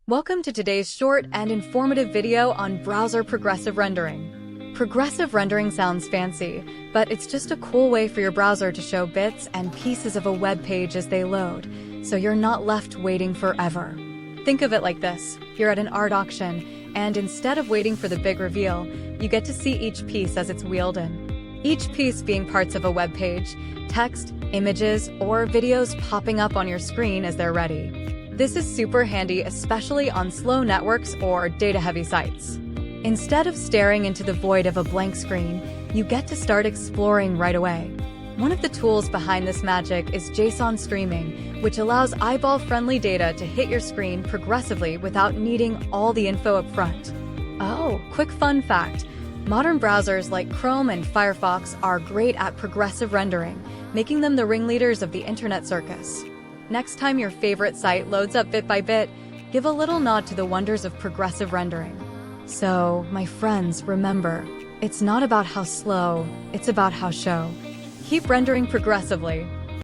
Welcome to today's short and informative video on browser progressive rendering. Progressive rendering sounds fancy, but it's just a cool way for your browser to show bits and pieces of a web page as they load, so you're not left waiting forever. Think of it like this. You're at an art auction, and instead of waiting for the big reveal, you get to see each piece as it's wheeled in. Each piece being parts of a web page, text, images, or videos popping up on your screen as they're ready. This is super handy, especially on slow networks or data-heavy sites. Instead of staring into the void of a blank screen, you get to start exploring right away. One of the tools behind this magic is JSON streaming, which allows eyeball-friendly data to hit your screen progressively without needing all the info up front. Oh, quick fun fact. Modern browsers like Chrome and Firefox are great at progressive rendering, making them the ringleaders of the internet circus. Next time your favorite site loads up bit by bit, give a little nod to the wonders of progressive rendering. So, my friends, remember, it's not about how slow, it's about how show. Keep rendering progressively.